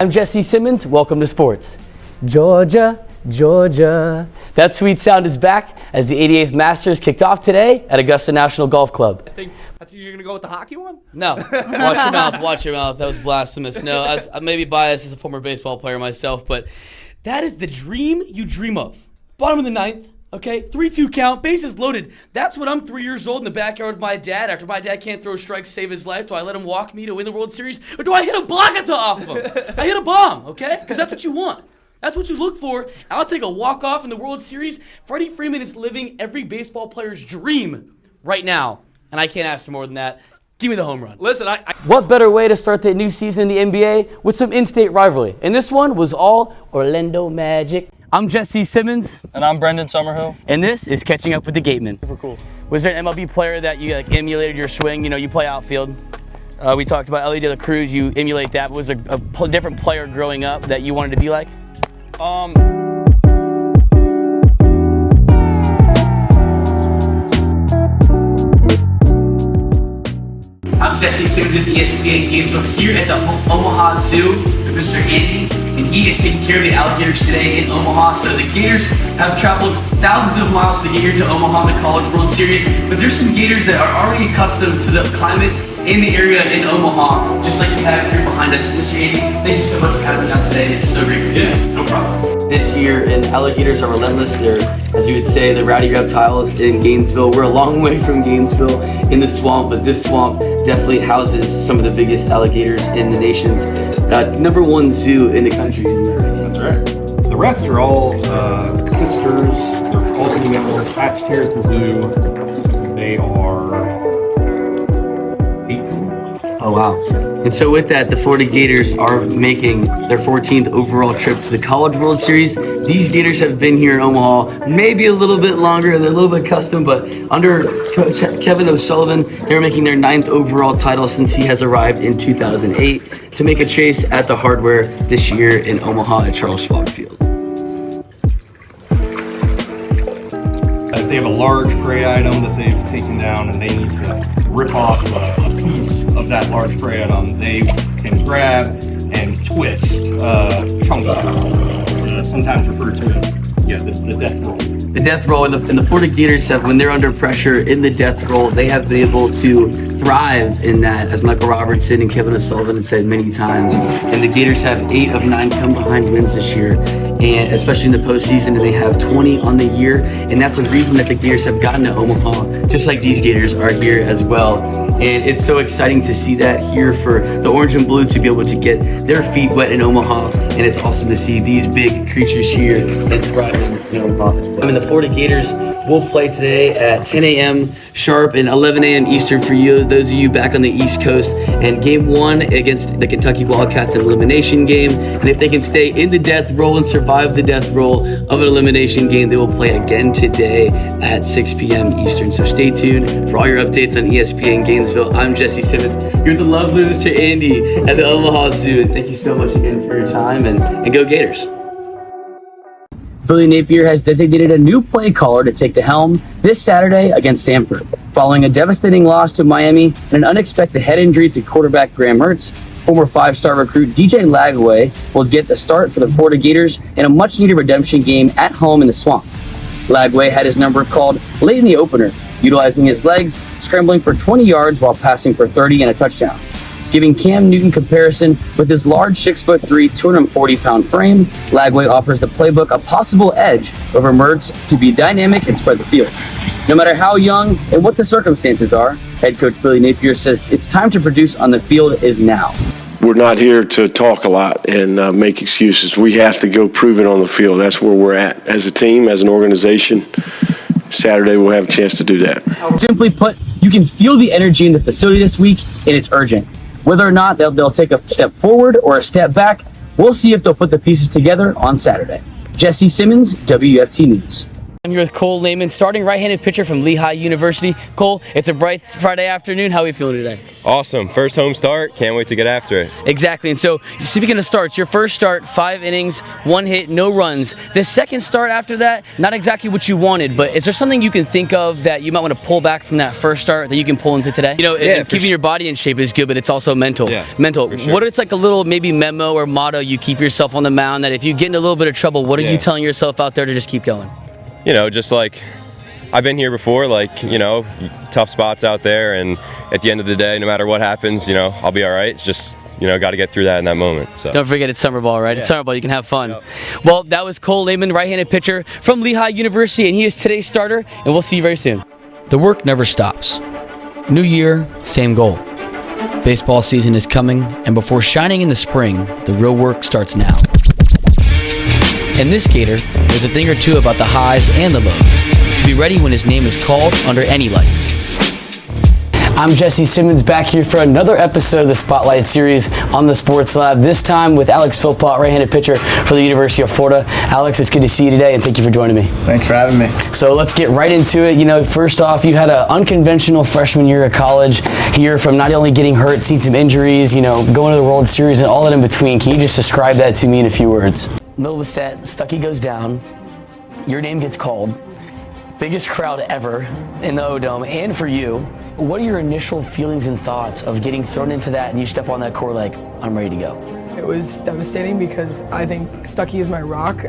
I'm Jesse Simmons. Welcome to sports. Georgia, Georgia. That sweet sound is back as the 88th Masters kicked off today at Augusta National Golf Club. I think you're going to go with the hockey one? No. Watch your mouth. Watch your mouth. That was blasphemous. No, I may be biased as a former baseball player myself, but that is the dream you dream of. Bottom of the ninth. Okay, 3-2 count, bases loaded. That's what I'm 3 years old in the backyard with my dad. After my dad can't throw strikes to save his life, do I let him walk me to win the World Series? Or do I hit a block at the off of him? I hit a bomb, okay? Because that's what you want. That's what you look for. I'll take a walk-off in the World Series. Freddie Freeman is living every baseball player's dream right now. And I can't ask for more than that. Give me the home run. Listen, What better way to start the new season in the NBA with some in-state rivalry? And this one was all Orlando Magic. I'm Jesse Simmons. And I'm Brendan Summerhill. And this is Catching Up with the Gateman. Super cool. Was there an MLB player that you emulated your swing? You know, you play outfield. We talked about Ellie De La Cruz. You emulate that. Was there a different player growing up that you wanted to be like? I'm Jesse Simmons with ESPN Gainesville here at the Omaha Zoo with Mr. Andy, and he is taking care of the alligators today in Omaha. So the Gators have traveled thousands of miles to get here to Omaha, the College World Series, but there's some Gators that are already accustomed to the climate in the area in Omaha, just like you have here behind us. Mr. Andy, thank you so much for having me on today. It's so great to be here. no problem. This year, and alligators are relentless. They're, as you would say, the rowdy reptiles in Gainesville. We're a long way from Gainesville in the swamp, but this swamp definitely houses some of the biggest alligators in the nation's #1 zoo in the country. Isn't that right? That's right. The rest are all sisters. They're all together. They're attached here at the zoo. They are 18. Oh, wow. And so with that, the Florida Gators are making their 14th overall trip to the College World Series. These Gators have been here in Omaha maybe a little bit longer. They're a little bit custom, but under Coach Kevin O'Sullivan, they're making their 9th overall title since he has arrived in 2008 to make a chase at the hardware this year in Omaha at Charles Schwab Field. If they have a large prey item that they've taken down and they need to rip off a piece of that large prey item, they can grab and twist chunk of it. It's sometimes referred to as the death roll. The death roll, and the Florida Gators have, when they're under pressure in the death roll, they have been able to thrive in that, as Michael Robertson and Kevin O'Sullivan have said many times. And the Gators have 8 of 9 come behind wins this year, and especially in the postseason, and they have 20 on the year. And that's a reason that the Gators have gotten to Omaha, just like these Gators are here as well. And it's so exciting to see that here for the orange and blue to be able to get their feet wet in Omaha. And it's awesome to see these big creatures here that thrive in Omaha. I mean, the Florida Gators will play today at 10 a.m. sharp and 11 a.m. Eastern for you, those of you back on the East Coast. And game 1 against the Kentucky Wildcats, an elimination game. And if they can stay in the death roll and survive the death roll of an elimination game, they will play again today at 6 p.m. Eastern. So stay tuned for all your updates on ESPN Gainesville. I'm Jesse Simmons. You're the lovely Mr. Andy at the Omaha Zoo. And thank you so much again for your time, and go Gators. Billy Napier has designated a new play caller to take the helm this Saturday against Samford. Following a devastating loss to Miami and an unexpected head injury to quarterback Graham Mertz, former 5-star recruit DJ Lagway will get the start for the Florida Gators in a much-needed redemption game at home in the swamp. Lagway had his number called late in the opener, utilizing his legs, scrambling for 20 yards while passing for 30 and a touchdown. Giving Cam Newton comparison with his large 6'3", 240-pound frame, Lagway offers the playbook a possible edge over Mertz to be dynamic and spread the field. No matter how young and what the circumstances are, head coach Billy Napier says it's time to produce on the field is now. We're not here to talk a lot and make excuses. We have to go prove it on the field. That's where we're at as a team, as an organization. Saturday we'll have a chance to do that. Simply put, you can feel the energy in the facility this week, and it's urgent. Whether or not they'll take a step forward or a step back, we'll see if they'll put the pieces together on Saturday. Jesse Simmons, WFT News. I'm here with Cole Lehman, starting right-handed pitcher from Lehigh University. Cole, it's a bright Friday afternoon. How are we feeling today? Awesome. First home start. Can't wait to get after it. Exactly. And so, speaking of starts, your first start, 5 innings, 1 hit, no runs. The second start after that, not exactly what you wanted, but is there something you can think of that you might want to pull back from that first start that you can pull into today? You know, and keeping your body in shape is good, but it's also mental. Yeah, mental. for sure. What is like a little maybe memo or motto you keep yourself on the mound that if you get in a little bit of trouble, what are you telling yourself out there to just keep going? You know, just like I've been here before, like, you know, tough spots out there, and at the end of the day, no matter what happens, you know, I'll be all right. It's just, you know, got to get through that in that moment. So don't forget it's summer ball, right? Yeah. It's summer ball. You can have fun. Yep. Well, that was Cole Lehman, right-handed pitcher from Lehigh University, and he is today's starter, and we'll see you very soon. The work never stops. New year, same goal. Baseball season is coming, and before shining in the spring, the real work starts now. In this skater, there's a thing or two about the highs and the lows to be ready when his name is called under any lights. I'm Jesse Simmons, back here for another episode of the Spotlight Series on the Sports Lab, this time with Alex Philpott, right-handed pitcher for the University of Florida. Alex, it's good to see you today, and thank you for joining me. Thanks for having me. So let's get right into it. You know, first off, you had an unconventional freshman year at college here, from not only getting hurt, seeing some injuries, you know, going to the World Series and all that in between. Can you just describe that to me in a few words? Middle of the set, Stuckey goes down, your name gets called, biggest crowd ever in the O-Dome, and for you, what are your initial feelings and thoughts of getting thrown into that and you step on that court like, I'm ready to go? It was devastating because I think Stuckey is my rock.